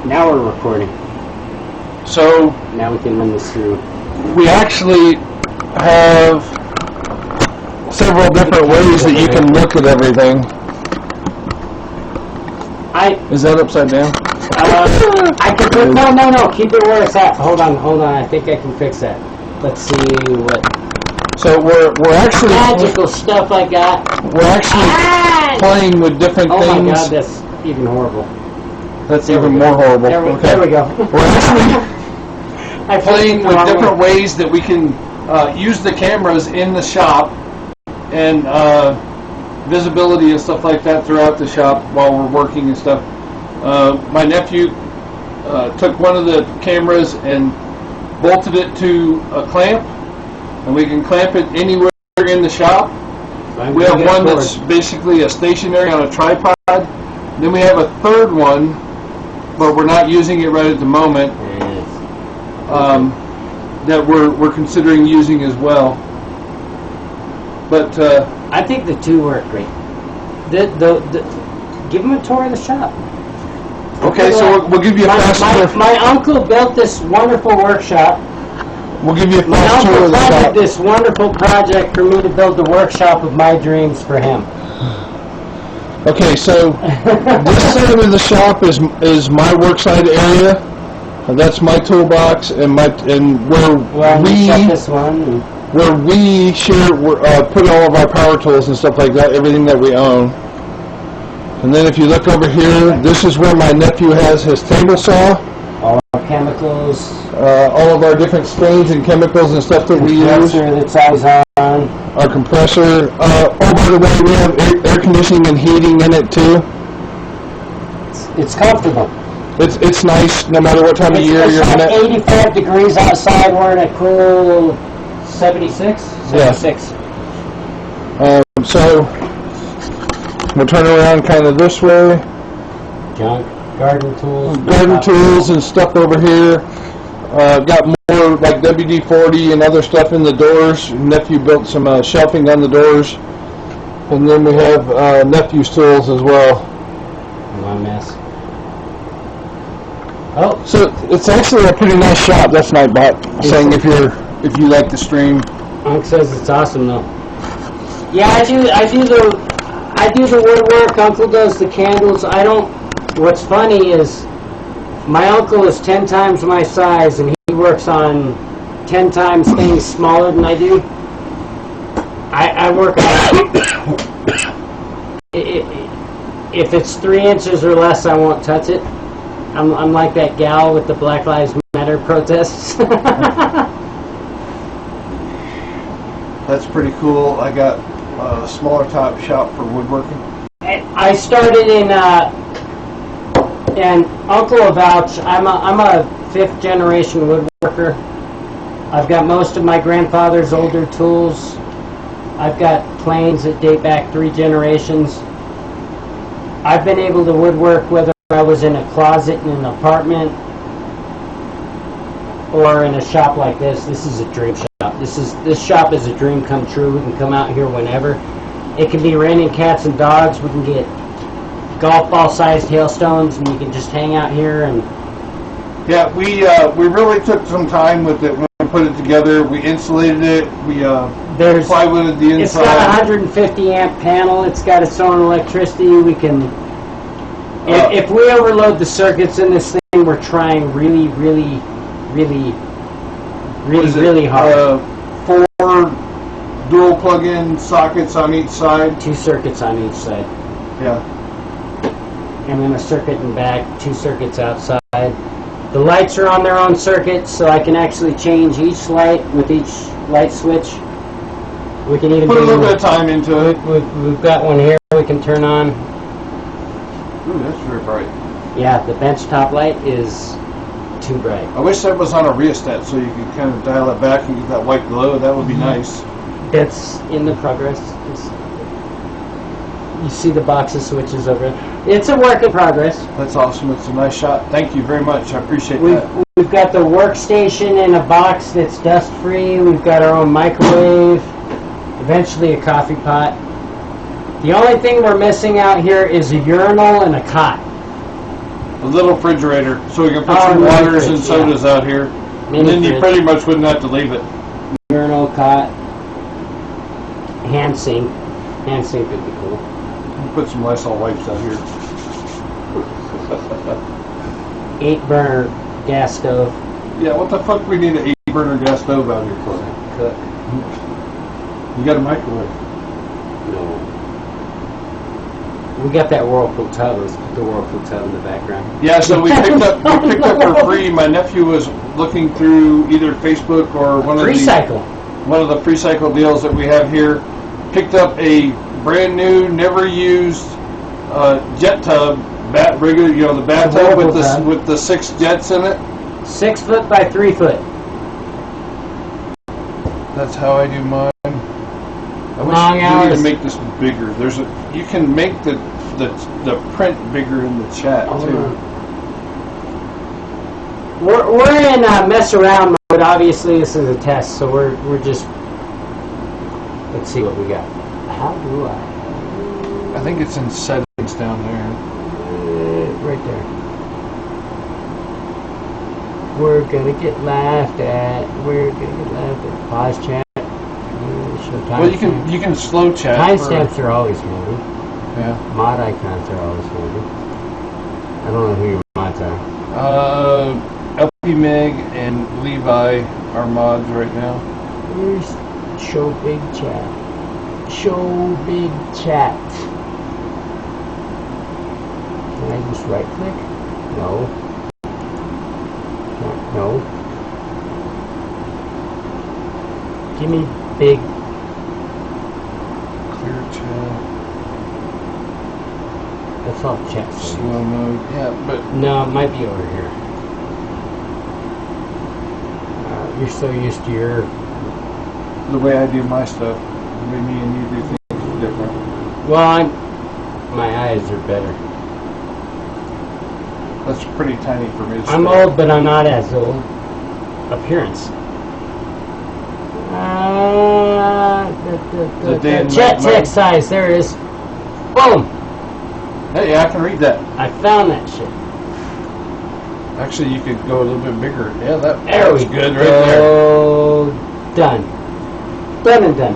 Now we're recording. So now we can run this through. We actually have several different ways that you can look at everything. Is that upside down? I can put, no, keep it where it's at. Hold on, I think I can fix that. Let's see what. So we're actually magical stuff I got. We're actually playing with different things. Oh my God, that's even horrible. That's even more horrible. There we go. We're actually playing with different ways that we can use the cameras in the shop and visibility and stuff like that throughout the shop while we're working and stuff. My nephew took one of the cameras and bolted it to a clamp, and we can clamp it anywhere in the shop. We have one that's basically a stationary on a tripod. Then we have a third one, but we're not using it right at the moment, that we're considering using as well. But I think the two work great. Give them a tour of the shop. Okay, so we'll give you a fast tour. My uncle built this wonderful workshop. We'll give you a fast tour of the shop. My uncle this wonderful project for me to build the workshop of my dreams for him. Okay, so this side of the shop is my worksite area. That's my toolbox and where we share, put all of our power tools and stuff like that, everything that we own. And then if you look over here, this is where my nephew has his table saw. All our chemicals. All of our different stains and chemicals and stuff that we use. That's always on. Our compressor. Oh, by the way, we have air conditioning and heating in it too. It's comfortable. It's nice no matter what time of year you're in it. It's 85 degrees outside. We're in a cool 76? 76. Yeah. So we'll turn around kind of this way. Junk, garden tools. Garden tools and stuff over here. Got more like WD-40 and other stuff in the doors. Nephew built some shelving on the doors. And then we have nephew's tools as well. One mess. Oh, so it's actually a pretty nice shop. That's Nightbot saying if you like the stream. Unc says it's awesome though. Yeah, I do the woodwork. Uncle does the candles. What's funny is my uncle is 10 times my size and he works on 10 times things smaller than I do. I work on if it's 3 inches or less, I won't touch it. I'm like that gal with the Black Lives Matter protests. That's pretty cool. I got a smaller top shop for woodworking. I started in and Uncle will vouch. I'm a 5th generation woodworker. I've got most of my grandfather's older tools. I've got planes that date back 3 generations. I've been able to woodwork whether I was in a closet in an apartment or in a shop like this. This is a dream shop. This shop is a dream come true. We can come out here whenever. It can be raining cats and dogs. We can get golf ball sized hailstones and you can just hang out here and yeah, we really took some time with it when we put it together. We insulated it. We plywooded the inside. It's got a 150 amp panel. It's got its own electricity. We can if we overload the circuits in this thing, we're trying really hard. 4 dual plug-in sockets on each side. 2 circuits on each side. Yeah. And then a circuit in back, 2 circuits outside. The lights are on their own circuit, so I can actually change each light with each light switch. We can even put a little bit of time into it. We've got one here we can turn on. Ooh, that's very bright. Yeah, the bench top light is too bright. I wish that was on a rheostat so you could kind of dial it back and get that white glow. That would be nice. That's in the progress. You see the box of switches over there. It's a work in progress. That's awesome. It's a nice shot. Thank you very much. I appreciate that. We've got the workstation in a box that's dust-free. We've got our own microwave. Eventually a coffee pot. The only thing we're missing out here is a urinal and a cot. A little refrigerator, so we can put Oh, some mini waters and fridge, sodas out here. Mini And then you fridge. pretty much wouldn't have to leave it. Urinal, cot, hand sink. Hand sink would be cool. Put some Lysol wipes out here. 8-burner gas stove. Yeah, what the fuck we need an 8-burner gas stove out here for? Cook. You got a microwave. No. We got that Whirlpool tub. Let's put the Whirlpool tub in the background. Yeah, so we picked up for free. My nephew was looking through either Facebook or one of the Freecycle deals that we have here. Picked up a brand new, never used jet tub, regular, the bathtub with the 6 jets in it. 6 foot by 3 foot. That's how I do mine. I wish Long you hours. could make this bigger. You can make the print bigger in the chat too. We're in mess around mode. Obviously, this is a test, so we're just. Let's see what we got. How do I? I think it's in settings down there. Right there. We're gonna get laughed at. Pause chat. Well, you can slow chat. Timestamps are always moving. Yeah. Mod icons are always moving. I don't know who your mods are. LP Meg and Levi are mods right now. Where's show big chat? Show big chat. Can I just right click? No. No. Give me big. Clear chat. That's all chat. Slow mode. Yeah, but No, it might be over here. You're so used to your. the way I do my stuff, the way me and you do things is different. Well, my eyes are better. That's pretty tiny for me. I'm old, but I'm not as old. Appearance. The day and Chat night text size. There it is. Boom. Hey, I can read that. I found that shit. Actually, you could go a little bit bigger. Yeah, that There was we good go. right there. Done. Done and done.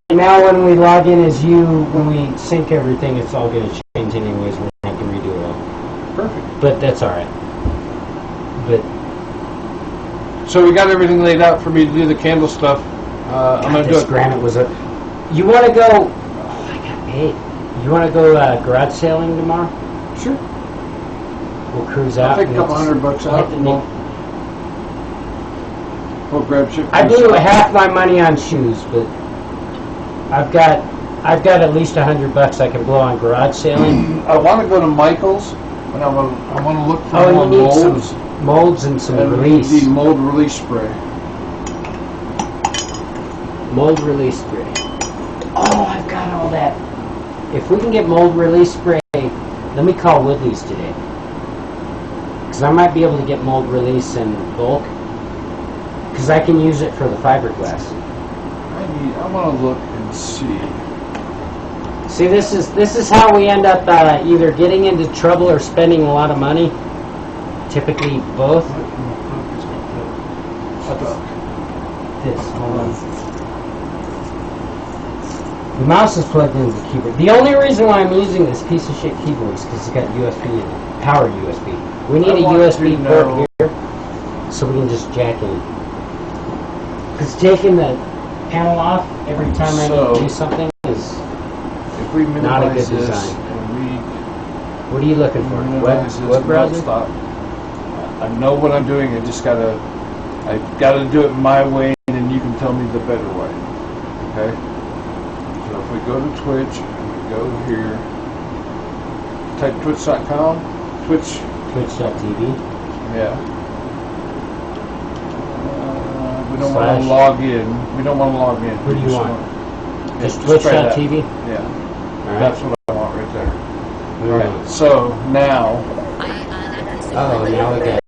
And now when we log in as you, when we sync everything, it's all going to change anyways. We're going to have to redo it all. Perfect. But that's all right. But So we got everything laid out for me to do the candle stuff. I'm going to do this it. granite was a. You want to go? Oh, I got paid. You want to go garage sailing tomorrow? Sure. We'll cruise I'll out. take a couple $100 out. And we'll grab shit. I blew half my money on shoes, but I've got at least $100 I can blow on garage sailing. I want to go to Michael's, and I want to look for Oh, more you need molds. some molds and some And release. the mold release spray. Mold release spray. Oh, I've got all that. If we can get mold release spray, let me call Woodley's today. Because I might be able to get mold release in bulk. Because I can use it for the fiberglass. I want to look and see. See, this is how we end up either getting into trouble or spending a lot of money. Typically both. This, hold on. The mouse is plugged into the keyboard. The only reason why I'm using this piece of shit keyboard is because it's got USB in it. Power USB. We need a USB port here so we can just jack in. Because taking the panel off every time I need to do something is if we not a good minimize this design. and What are you looking for? minimize this Web browser? stop. I know what I'm doing. I gotta do it my way, and then you can tell me the better way. Okay. So if we go to Twitch and we go here, type twitch.com, Twitch.tv. yeah. We don't want to log in. We don't want to log in. What do you want? Just try that. Twitch.tv? Yeah. Alright. That's what I want right there. All Alright. So now Oh, now we got.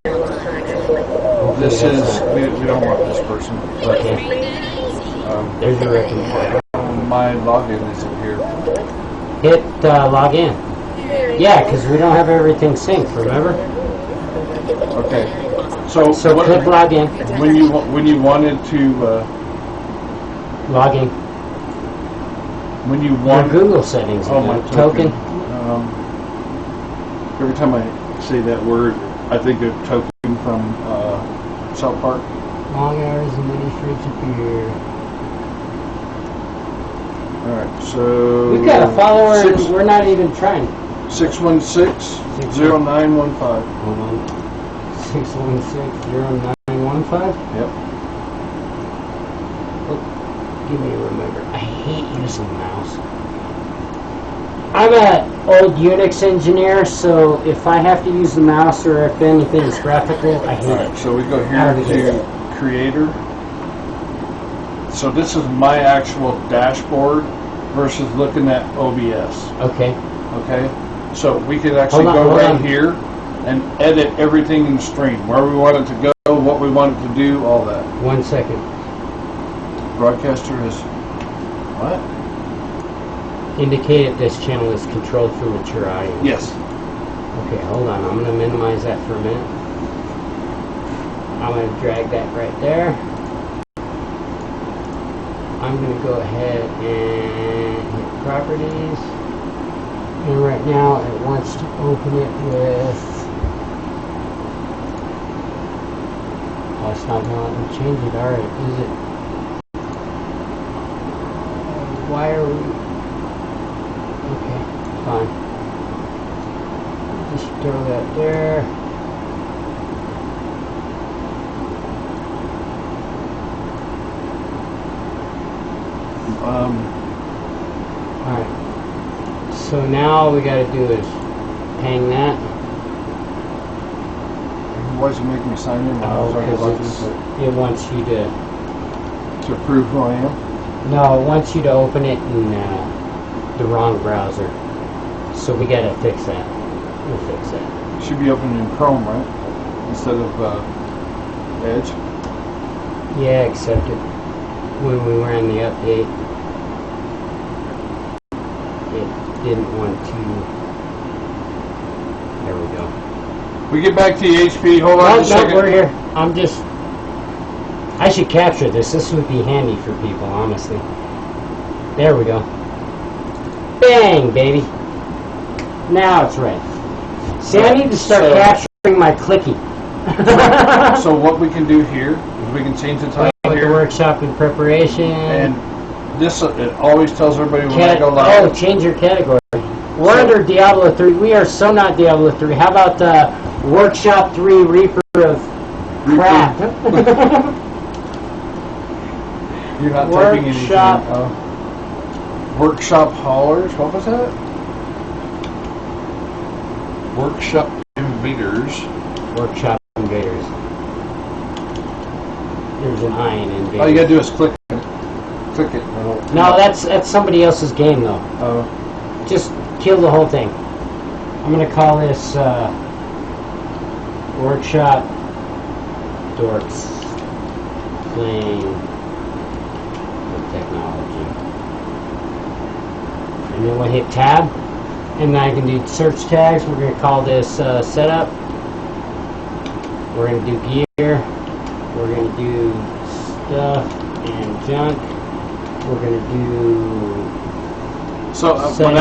this is we don't want this person. Okay. There's your recommendation. My login is in here. Hit log in. Yeah, because we don't have everything synced, remember? Okay. So what, click log in. when you wanted to Log in. when you Your want Google settings. oh my token. Every time I say that word, I think of Token from South Park. Long hours and many fruits appear. All right, so We've got a follower and we're not even trying. 616-0915. Hold on. 616-0915? Yep. Oh, give me a reminder. I hate using the mouse. I'm an old Unix engineer, so if I have to use the mouse or if anything is graphical, I hate it. So we go here to Creator. So this is my actual dashboard versus looking at OBS. Okay. Okay? So we could actually go right here and edit everything in the stream, where we want it to go, what we want it to do, all that. 1 second. Broadcaster is what? Indicate if this channel is controlled through mature audio. Yes. Okay, hold on. I'm going to minimize that for a minute. I'm going to drag that right there. I'm going to go ahead and hit properties. And right now it wants to open it with... Oh, it's not going to let me change it. Alright, is it... Why are we... Okay, fine. Just throw that there. Alright. So now all we gotta do is hang that. Why does it make me sign in? Because it wants you to prove who I am? No, it wants you to open it in the wrong browser. So we gotta fix that. We'll fix that. It should be open in Chrome, right? Instead of Edge. Yeah, except when we ran the update, it didn't want to. There we go. We get back to the HP. Hold on a second. No, we're here. I should capture this. This would be handy for people, honestly. There we go. Bang, baby. Now it's ready. See, I need to start capturing my clicky. So what we can do here is we can change the title here. The workshop in preparation. And this, it always tells everybody when I go live. Oh, change your category. We're under Diablo 3. We are so not Diablo 3. How about Workshop 3 Reaper of Crap? You're not typing anything. Workshop Haulers. What was that? Workshop Invaders. Workshop Invaders. There's an I in Invaders. All you gotta do is click it. Click it. No, that's somebody else's game, though. Oh. Just kill the whole thing. I'm gonna call this Workshop Dorks Playing with Technology. And then we'll hit Tab, and then I can do search tags. We're gonna call this Setup. We're gonna do Gear. We're gonna do Stuff and Junk. We're gonna do. So when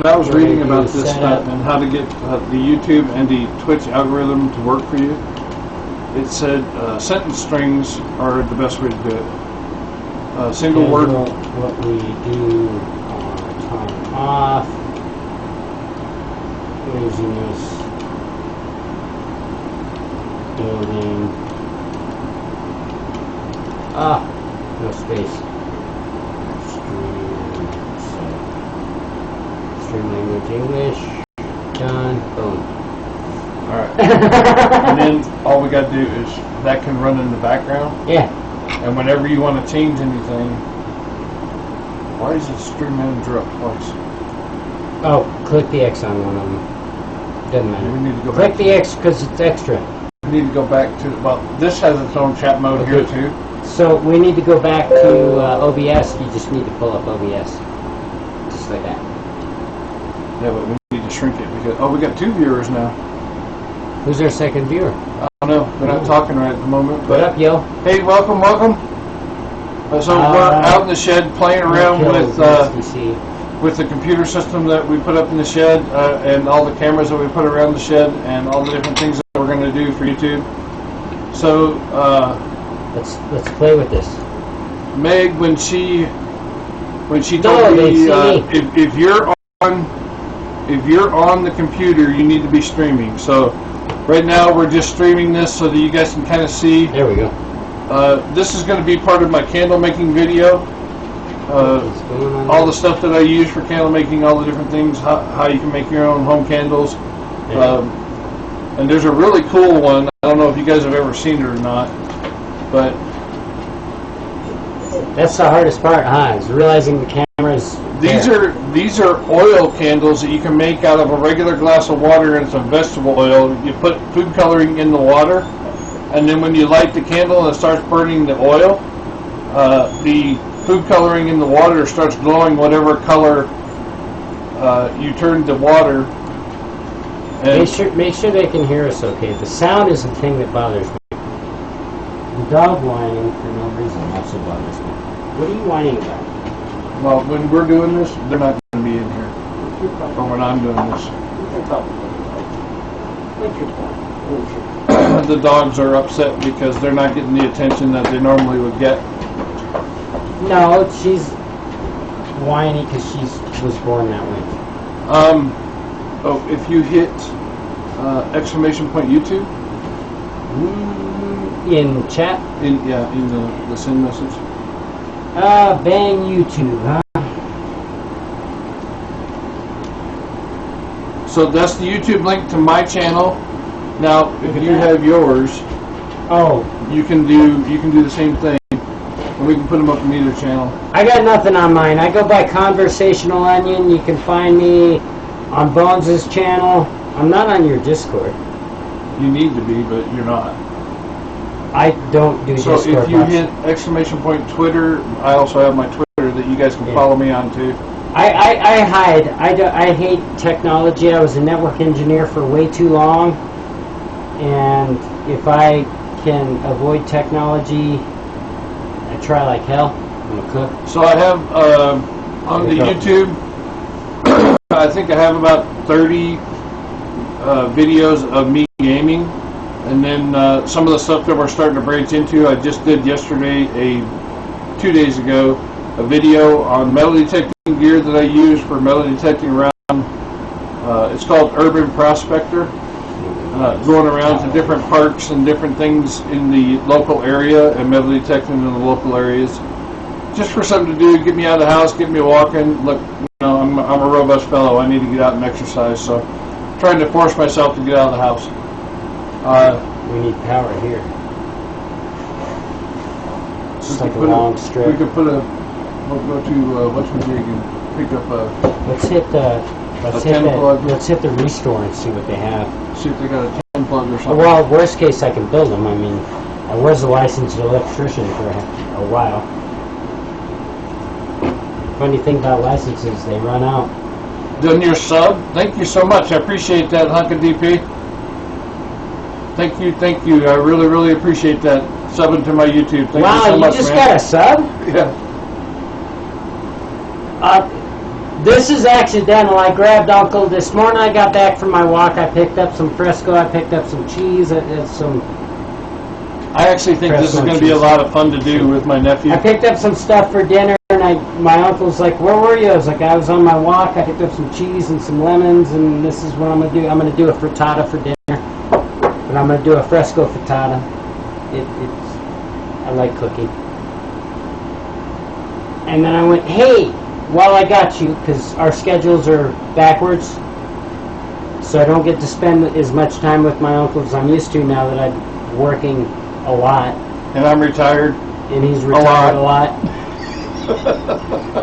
I was reading about this stuff and how to get the YouTube and the Twitch algorithm to work for you, it said sentence strings are the best way to do it. Single word. What we do time off. Laziness. Building. No space. Stream language English. Done. Boom. Alright. And then all we got to do is that can run in the background. Yeah. And whenever you want to change anything, why is the stream manager up twice? Oh, click the X on one of them. Doesn't matter. We need to go click back the X because it's extra. We need to go back to, well, this has its own chat mode here too. So we need to go back to OBS. You just need to pull up OBS. Just like that. Yeah, but we need to shrink it because, oh, we got 2 viewers now. Who's our second viewer? I don't know. They're not talking right at the moment. What up, yo? Hey, welcome. So we're out in the shed playing around with the computer system that we put up in the shed and all the cameras that we put around the shed and all the different things that we're going to do for YouTube. So let's play with this. Meg, when she told me if you're on the computer, you need to be streaming. So right now we're just streaming this so that you guys can kind of see. There we go. This is going to be part of my candle making video. All the stuff that I use for candle making, all the different things, how you can make your own home candles. And there's a really cool one. I don't know if you guys have ever seen it or not, but that's the hardest part, huh? Is realizing the cameras. These are oil candles that you can make out of a regular glass of water and some vegetable oil. You put food coloring in the water, and then when you light the candle and it starts burning the oil, the food coloring in the water starts glowing whatever color you turn the water. And make sure they can hear us okay. The sound is the thing that bothers me. The dog whining for no reason also bothers me. What are you whining about? Well, when we're doing this, they're not going to be in here. Or when I'm doing this. The dogs are upset because they're not getting the attention that they normally would get. No, she's whiny because she was born that way. If you hit exclamation point YouTube in chat, in the send message. Bang YouTube, huh? So that's the YouTube link to my channel. Now, if you have yours, you can do the same thing. And we can put them up in either channel. I got nothing on mine. I go by Conversational Onion. You can find me on Bones' channel. I'm not on your Discord. You need to be, but you're not. I don't do Discord. So if you hit exclamation point Twitter, I also have my Twitter that you guys can follow me on too. I hide. I hate technology. I was a network engineer for way too long, and if I can avoid technology, I try like hell. I'm a cook. So I have on the YouTube, I think I have about 30 videos of me gaming, and then some of the stuff that we're starting to branch into. I just did yesterday, 2 days ago, a video on metal detecting gear that I use for metal detecting around. It's called Urban Prospector. Going around to different parks and different things in the local area and metal detecting in the local areas. Just for something to do, get me out of the house, get me walking. Look, I'm a robust fellow. I need to get out and exercise, so trying to force myself to get out of the house. We need power here. It's like a long strip. We could put we'll go to what's my jig and pick up a. Let's hit the restore and see what they have. See if they got a 10 plug or something. Well, worst case, I can build them. I mean, I was a licensed electrician for a while. Funny thing about licenses, they run out. Done your sub? Thank you so much. I appreciate that, Hunk of DP. Thank you. I really, really appreciate that. Subbing to my YouTube. Thank you so much, you just man. got a sub? Yeah. This is accidental. I grabbed Uncle this morning. I got back from my walk. I picked up some Fresco. I picked up some cheese. I actually think this is going to be a lot of fun to do with my nephew. I picked up some stuff for dinner, and my uncle's like, "Where were you?" I was like, "I was on my walk. I picked up some cheese and some lemons, and this is what I'm going to do. I'm going to do a frittata for dinner, but I'm going to do a Fresco frittata. I like cooking." And then I went, "Hey, while I got you, because our schedules are backwards, so I don't get to spend as much time with my uncle as I'm used to now that I'm working a lot." And I'm retired. And he's retired a lot.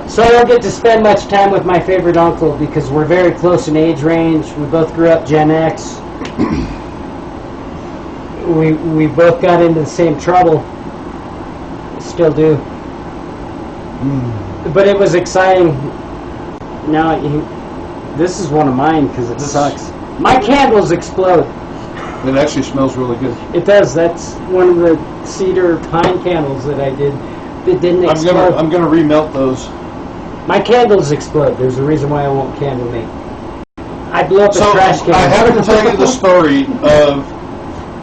So I don't get to spend much time with my favorite uncle because we're very close in age range. We both grew up Gen X. We both got into the same trouble. Still do. But it was exciting. Now, this is one of mine because it sucks. My candles explode. It actually smells really good. It does. That's one of the cedar pine candles that I did that didn't explode. I'm gonna remelt those. My candles explode. There's a reason why I won't candle make. I blew up a So trash can. I have to tell you the story of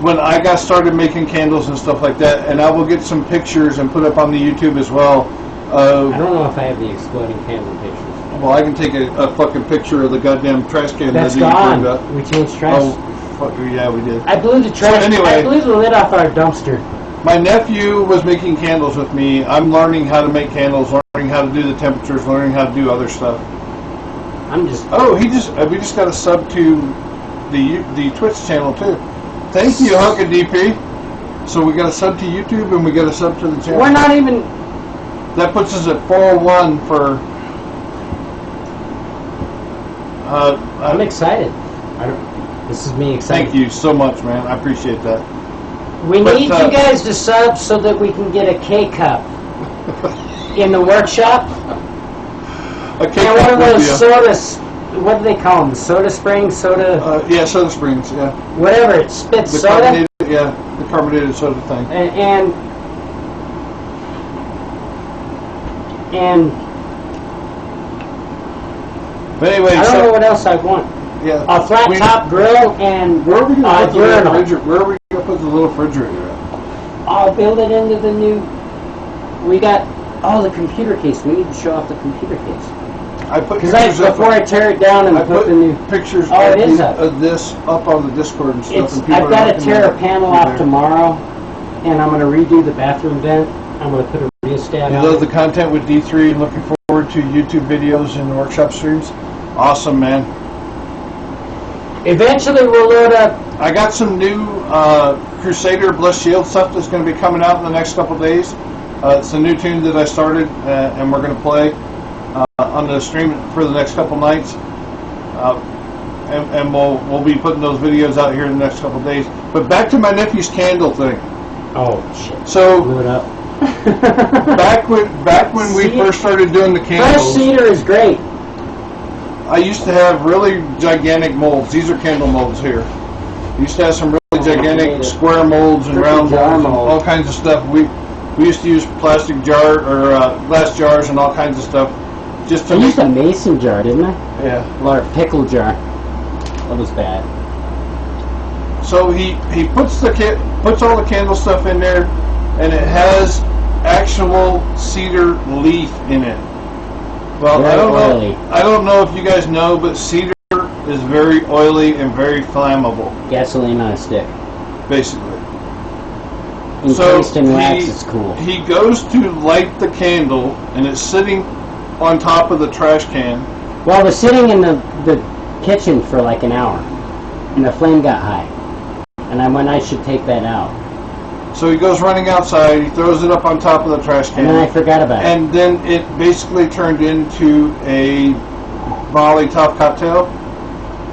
when I got started making candles and stuff like that, and I will get some pictures and put up on the YouTube as well. I don't know if I have the exploding candle pictures. Well, I can take a fucking picture of the goddamn trash can. That's that gone. you turned up. We changed trash. Oh, fuck, yeah, we did. I blew the trash. So anyway, I blew the lid off our dumpster. My nephew was making candles with me. I'm learning how to make candles, learning how to do the temperatures, learning how to do other stuff. I'm just. Oh, we just got a sub to the Twitch channel too. Thank you, Hunk and DP. So we got a sub to YouTube and we got a sub to the channel. We're not even. That puts us at 401 for. I'm excited. This is me excited. Thank you so much, man. I appreciate that. We need you guys to sub so that we can get a K-cup in the workshop. A K-cup And one of those with sodas. What do they call them? Soda Springs, soda. yeah, Soda Springs. Yeah. Whatever it spits The soda. carbonated, yeah, the carbonated soda thing. And But anyway, I don't know what else I want. Yeah. A flat top grill and where are we gonna put the little urinal. refrigerator? Where are we gonna put the little refrigerator at? I'll build it into the new. We got the computer case. We need to show off the computer case. I put Because before I tear it down and put the new pictures Oh, it is up. of this up on the Discord and stuff. And people I've are got to looking tear at a it panel from off there. tomorrow, and I'm going to redo the bathroom vent. I'm going to put a rheostat You on love it. the content with D3 and looking forward to YouTube videos and workshop streams. Awesome, man. Eventually, we'll load up. I got some new Crusader Blessed Shield stuff that's going to be coming out in the next couple days. It's a new tune that I started, and we're going to play on the stream for the next couple nights. And we'll be putting those videos out here in the next couple days. But back to my nephew's candle thing. Oh shit! So Blew it up. back when we first started doing the Fresh candles, cedar is great. I used to have really gigantic molds. These are candle molds here. I used to have some really gigantic square molds and round molds and all kinds of stuff. We used to use plastic jar or glass jars and all kinds of stuff just to I make. used a mason jar, didn't I? Yeah. Or a pickle jar. That was bad. So he puts all the candle stuff in there, and it has actual cedar leaf in it. Well, Very I don't know if you guys know, but cedar is very oily and very flammable, Gasoline on a stick. basically. Encased in wax, it's cool. He goes to light the candle, and it's sitting on top of the trash can. Well, I was sitting in the kitchen for like an hour, and the flame got high. And I should take that out. So he goes running outside, he throws it up on top of the trash can. And then I forgot about it. And then it basically turned into a volley top cocktail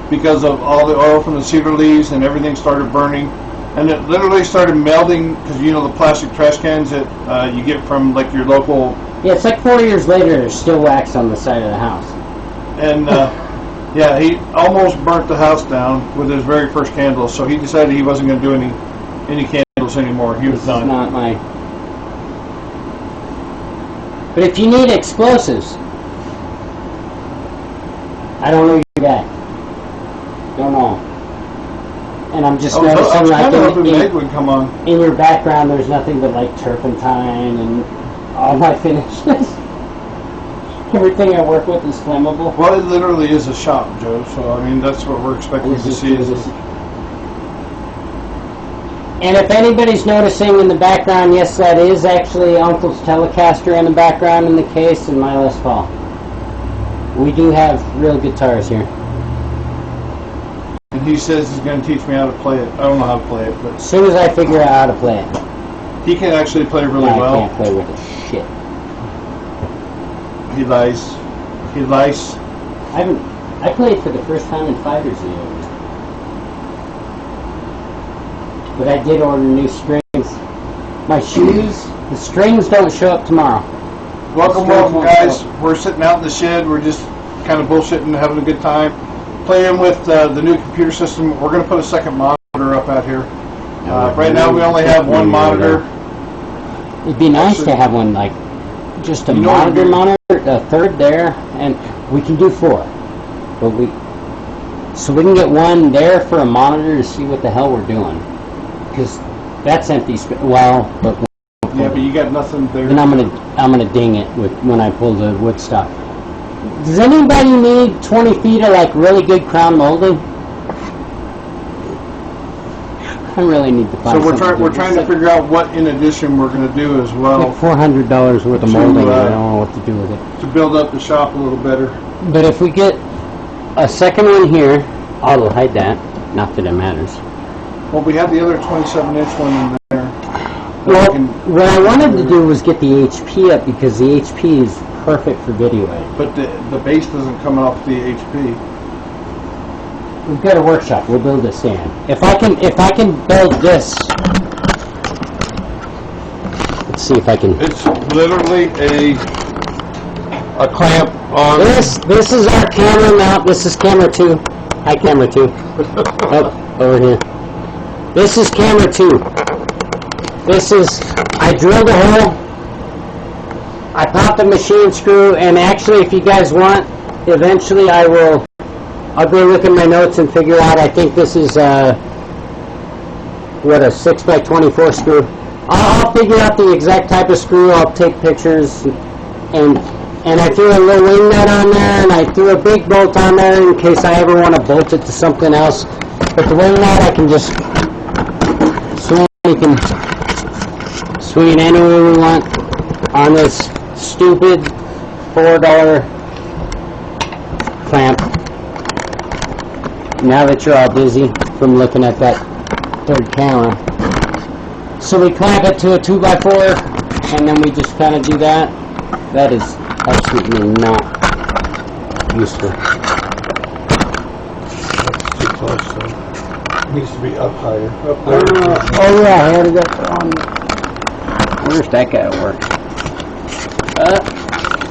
because of all the oil from the cedar leaves, and everything started burning. And it literally started melting because, you know, the plastic trash cans that you get from like your local. Yeah, it's like 4 years later, there's still wax on the side of the house. And yeah, he almost burnt the house down with his very first candle. So he decided he wasn't going to do any candles anymore. He was This done. is not my... But if you need explosives, I don't know your guy. Don't know. And I'm just I was noticing, like, kind of hoping Meg would come on. in your background, there's nothing but, like, turpentine and all my finishes. Everything I work with is flammable. Well, it literally is a shop, Joe. So I mean, that's what we're expecting to see. And if anybody's noticing in the background, yes, that is actually Uncle's Telecaster in the background in the case and my Les Paul. We do have real guitars here. And he says he's going to teach me how to play it. I don't know how to play it, but As soon as I figure out how to play it. he can actually play really I well. can't play with it. Shit. He lies. He lies. I played for the first time in 5 years ago. But I did order new strings. My shoes, the strings don't show up tomorrow. Welcome, guys. We're sitting out in the shed. We're just kind of bullshitting, having a good time, playing with the new computer system. We're going to put a second monitor up at here. Right now we only have one monitor. It'd be nice to have one, like, just a monitor, a third there, and we can do 4. But so we can get one there for a monitor to see what the hell we're doing. Because that's empty space. Well, but yeah, but you got nothing there. then I'm gonna ding it when I pull the wood stock. Does anybody need 20 feet of like really good crown molding? I really need to find. So we're trying to figure out what in addition we're going to do as well. Like $400 worth of molding. I don't know what to do with it. To build up the shop a little better. But if we get a second one here, I'll hide that. Not that it matters. Well, we have the other 27-inch one in there. Well, what I wanted to do was get the HP up because the HP is perfect for video editing. But the base doesn't come off the HP. We've got a workshop. We'll build a stand. If I can build this. Let's see if I can. It's literally a clamp on. This is our camera mount. This is camera 2. Hi, camera 2. Oh, over here. This is camera 2. This is. I drilled a hole. I popped a machine screw, and actually, if you guys want, eventually I'll go look at my notes and figure out. I think this is a 6x24 screw. I'll figure out the exact type of screw. I'll take pictures, and I threw a little wing nut on there, and I threw a big bolt on there in case I ever want to bolt it to something else. But the wing nut I can just swing. We can swing it anywhere we want on this stupid $4 clamp. Now that you're all dizzy from looking at that third camera. So we clamp it to a 2x4 and then we just kind of do that. That is absolutely not useful. That's too close, so it needs to be up higher. Up there. Oh yeah, I had it up on. Where's that guy at work?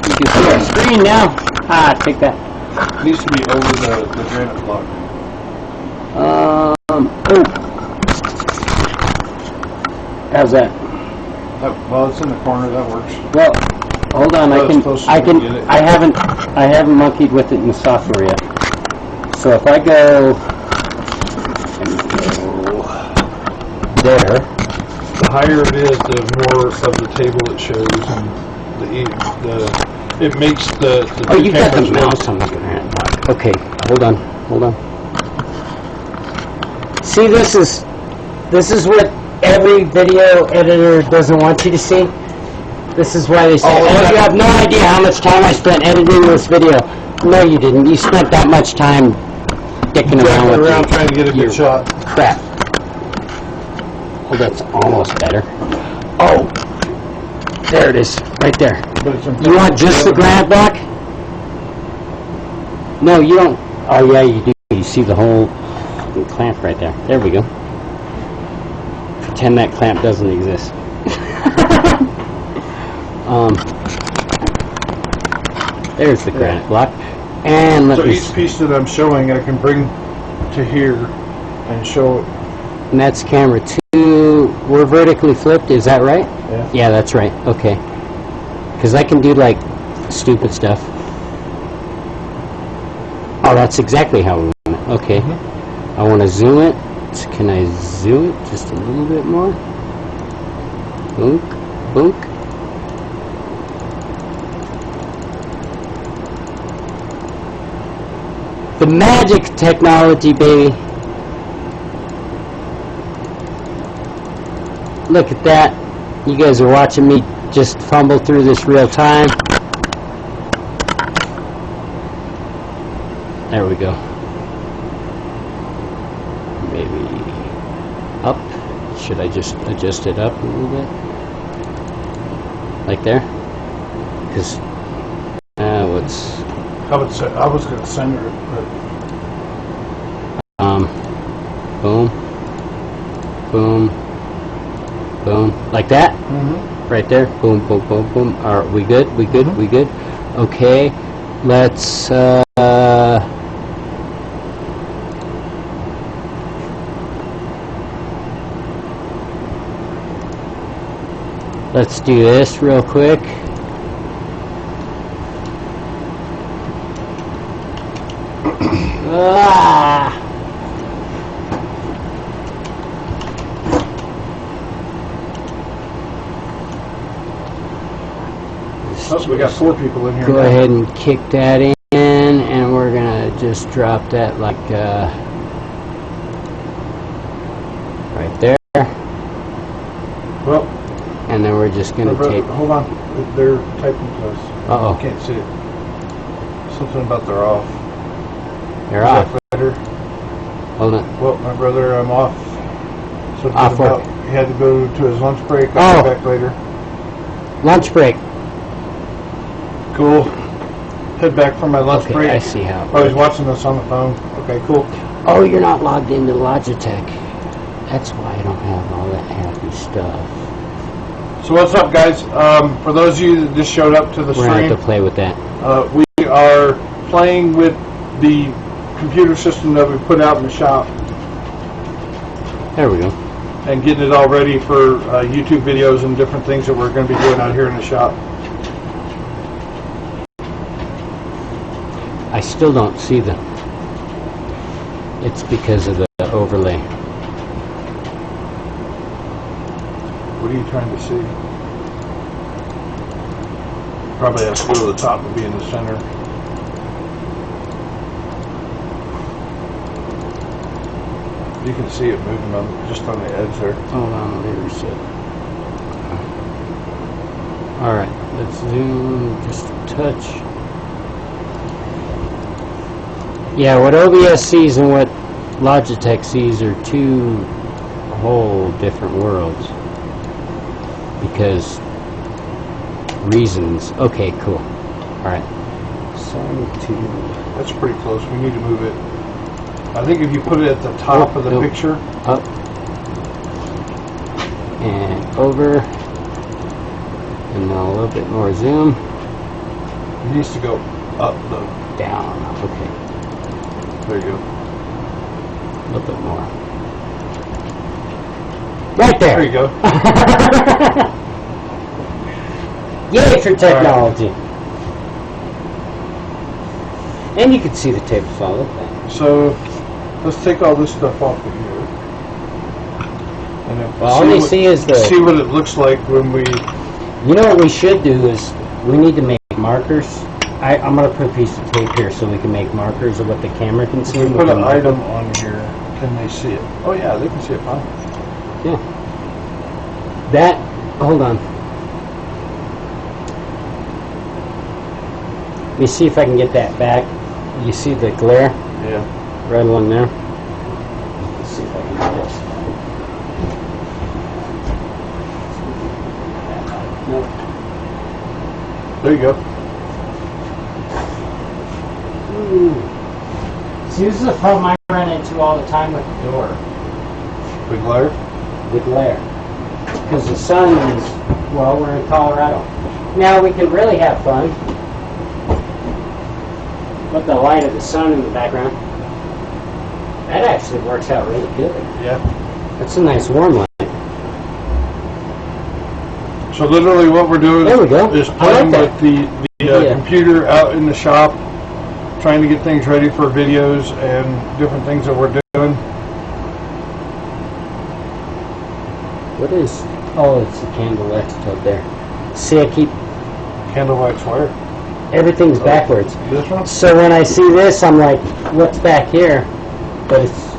You can see our screen now. Take that. It needs to be over the granite block. Oh. How's that? Well, it's in the corner. That works. Well, hold on. Well, I haven't monkeyed with it in the software yet. So if I go there, The higher it is, the more of the table it shows, and it makes the oh, you got the mouse on the granite block. Okay, hold on. See, this is what every video editor doesn't want you to see. This is why they say, you have no idea how much time I spent editing this video. No, you didn't. You spent that much time dicking around trying to get a good shot. Crap. Oh, that's almost better. Oh, there it is, right there. You want just the granite block? No, you don't. Oh yeah, you do. You see the whole clamp right there. There we go. Pretend that clamp doesn't exist. There's the granite block. And so each piece that I'm showing, I can bring to here and show it. And that's camera 2. We're vertically flipped. Is that right? Yeah. Yeah, that's right. Okay. Because I can do like stupid stuff. Oh, that's exactly how we want it. Okay. Mm-hmm. I want to zoom it. So can I zoom it just a little bit more? Boonk, boonk. The magic technology, baby. Look at that. You guys are watching me just fumble through this real time. There we go. Maybe up. Should I just adjust it up a little bit? Like there? Because what's... I was going to center it, but... boom. Boom. Boom. Like that? Mm-hmm. Right there. Boom, boom, boom, boom. Are we good? We good? Mm-hmm. We good? Okay. Let's, Let's do this real quick. Ah! Oh, we got 4 people in here. Go ahead and kick that in, and we're gonna just drop that like right there. Well, and then we're just gonna take. Hold on, they're typing to us. Uh-oh. Can't see it. Something about they're off. They're off. Better? Hold on. Well, my brother, I'm off. Something Off about work. he had to go to his lunch break. I'll be back later. Lunch break. Cool. Head back for my lunch break. I see how. Oh, he's watching us on the phone. Okay, cool. Oh, you're not logged into Logitech. That's why I don't have all that happy stuff. So what's up, guys? For those of you that just showed up to the We're gonna stream, have to play with that. we are playing with the computer system that we put out in the shop There we go. and getting it all ready for YouTube videos and different things that we're going to be doing out here in the shop. I still don't see them. It's because of the overlay. What are you trying to see? Probably has to go to the top and be in the center. You can see it moving on just on the edge there. Hold on, let me reset. Alright, let's zoom just a touch. Yeah, what OBS sees and what Logitech sees are two whole different worlds. Because reasons. Okay, cool. Alright. That's pretty close. We need to move it. I think if you put it at the top of the picture. Up. And over. And now a little bit more zoom. It needs to go up though. Down. Okay. There you go. A little bit more. Right there. There you go. Yay for technology. And you can see the table saw. Look at that. So let's take all this stuff off of here. And then Well, all they see is the. see what it looks like when we. You know what we should do is we need to make markers. I'm going to put a piece of tape here so we can make markers of what the camera can see. If we put an item on here, can they see it? Oh yeah, they can see it fine. Yeah. That. Hold on. Let me see if I can get that back. You see the glare? Yeah. Right along there. Let's see if I can do this. Nope. There you go. Ooh. See, this is a problem I run into all the time with the door. The glare? The glare. Because the sun is, well, we're in Colorado. Now we can really have fun with the light of the sun in the background. That actually works out really good. Yeah. That's a nice warm light. So literally what we're doing There we go. is I playing like with the computer out in the shop, trying to get things ready for videos and different things that we're doing. What is... Oh, it's the candle wax up there. See, I keep... Candle wax wire. Everything's backwards. This one? So when I see this, I'm like, what's back here? But it's...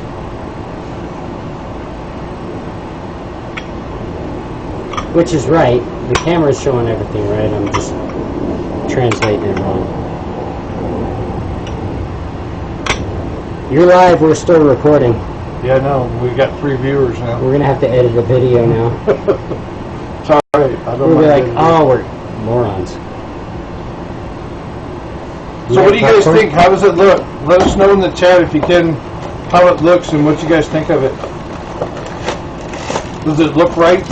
Which is right. The camera's showing everything right. I'm just translating it wrong. You're live. We're still recording. Yeah, no, we got 3 viewers now. We're going to have to edit a video now. It's alright. I don't We'll be mind like, it. oh, we're morons. So what do you guys think? How does it look? Let us know in the chat if you can how it looks and what you guys think of it. Does it look right?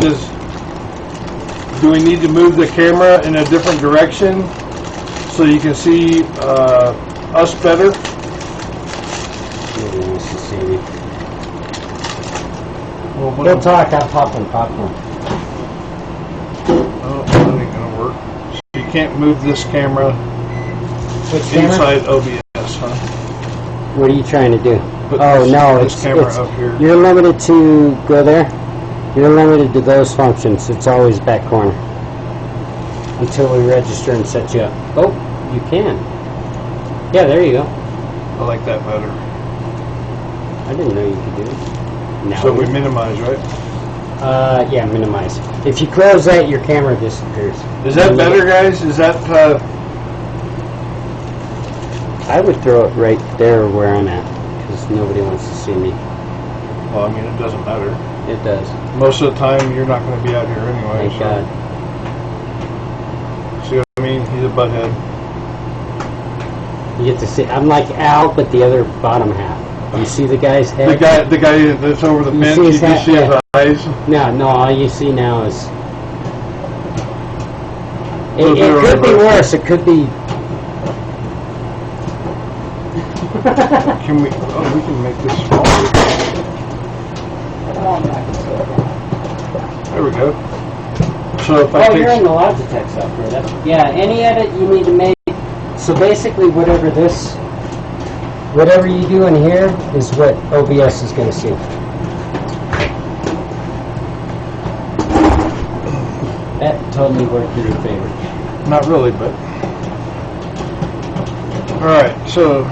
Do we need to move the camera in a different direction so you can see us better? Nobody wants to see me. Well, We'll talk. I'm popping popcorn. Oh, that ain't gonna work. So you can't move this camera Which camera? inside OBS, huh? What are you trying to do? Put Oh, this, no, this camera up here. You're limited to, go there. You're limited to those functions. It's always back corner. Until we register and set you up. Oh, you can. Yeah, there you go. I like that better. I didn't know you could do it. Now So we minimize, right? yeah, minimize. If you close that, your camera disappears. Is that better, guys? Is that, I would throw it right there where I'm at, because nobody wants to see me. well, I mean, it doesn't matter. It does. Most of the time, you're not going to be out here anyway. Thank so. God. See what I mean? He's a butthead. You get to see. I'm like Al, but the other bottom half. You see the guy's head? The guy that's over the You bench, see you his can hat? see his Yeah. eyes. No, all you see now is. Those It are could be reversed. worse. It could be. Can we? Oh, we can make this smaller. There we go. So if I Oh, take, you're in the Logitech software. That's, yeah, any edit you need to make. So basically, whatever you do in here is what OBS is going to see. That totally worked in your favor. not really, but all right. So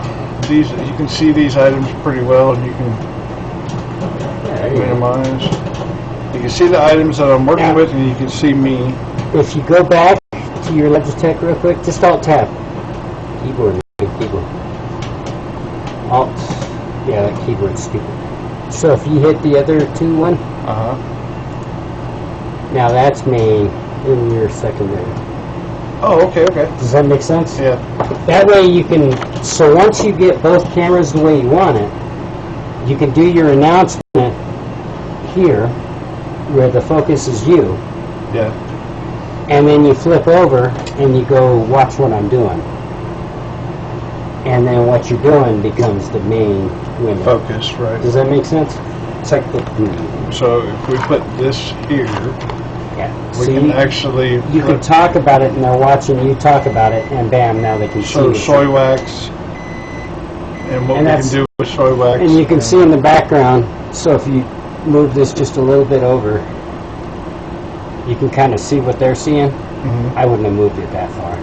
these, you can see these items pretty well, and you can Yeah, there you go. minimize. You can see the items that I'm working Yeah. with, and you can see me. If you go back to your Logitech real quick, just Alt-Tab. Keyboard. Alt. Yeah, that keyboard's stupid. So if you hit the other two one, now that's main in your secondary. Oh, okay. Does that make sense? Yeah. That way you can, so once you get both cameras the way you want it, you can do your announcement here, where the focus is you, Yeah. and then you flip over and you go watch what I'm doing. And then what you're doing becomes the main window. Focus, right. Does that make sense? It's like the, So if we put this here, yeah. we So can actually. you can talk about it, and they're watching you talk about it, and bam, now they can see So it. soy wax, and what And we can that's- do with soy wax. And you can see in the background, so if you move this just a little bit over, you can kind of see what they're seeing. Mhm. I wouldn't have moved it that far,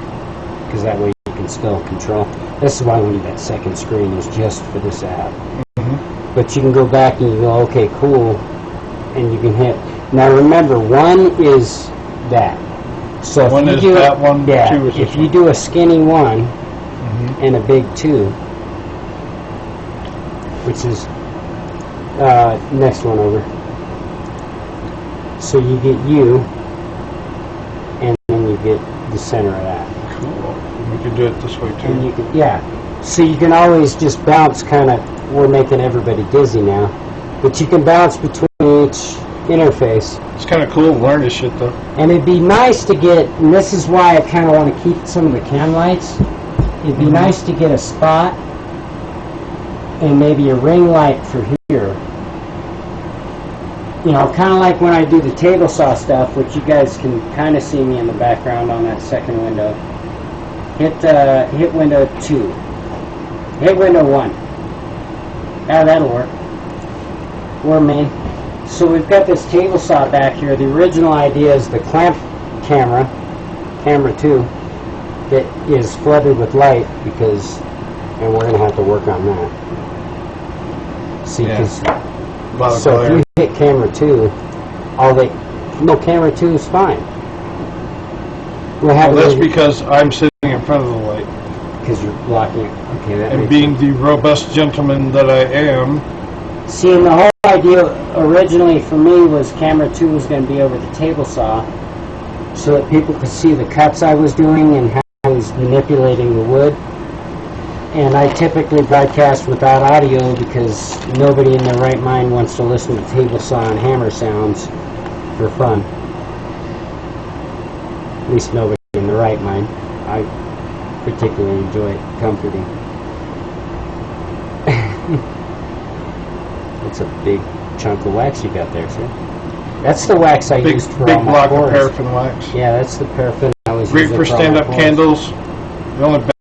because that way you can still control. This is why we need that second screen, is just for this app. Mhm. But you can go back and you go, okay, cool, and you can hit. Now remember, one is that. So if One you is do that one, yeah, two is this if you one. do a skinny one Mhm. and a big two, which is next one over. So you get you, and then you get the center of that. Cool. We could do it this way And too. you can, yeah. So you can always just bounce kind of, we're making everybody dizzy now, but you can bounce between each interface. It's kind of cool to learn this shit though. And it'd be nice to get, and this is why I kind of want to keep some of the cam lights, it'd be nice to get a spot and maybe a ring light for here. You know, kind of like when I do the table saw stuff, which you guys can kind of see me in the background on that second window. Hit window 2. Hit window 1. Now that'll work. Or main. So we've got this table saw back here. The original idea is the clamp camera, camera 2, that is flooded with light because, and we're going to have to work on that. See, Yeah. 'cause A lot of so if glare. you hit camera 2, camera 2 is fine. What Well, happens that's because I'm sitting in front of the light. because you're blocking it. Okay, that And makes being the robust gentleman that I am, sense. See, and the whole idea originally for me was camera 2 was going to be over the table saw so that people could see the cuts I was doing and how I was manipulating the wood. And I typically broadcast without audio because nobody in their right mind wants to listen to table saw and hammer sounds for fun. At least nobody in the right mind. I particularly enjoy it comforting. That's a big chunk of wax you got there, sir. That's the wax I big used for big all my block of boards. paraffin wax. Yeah, that's the paraffin I was Great using for all my stand-up boards. candles. The only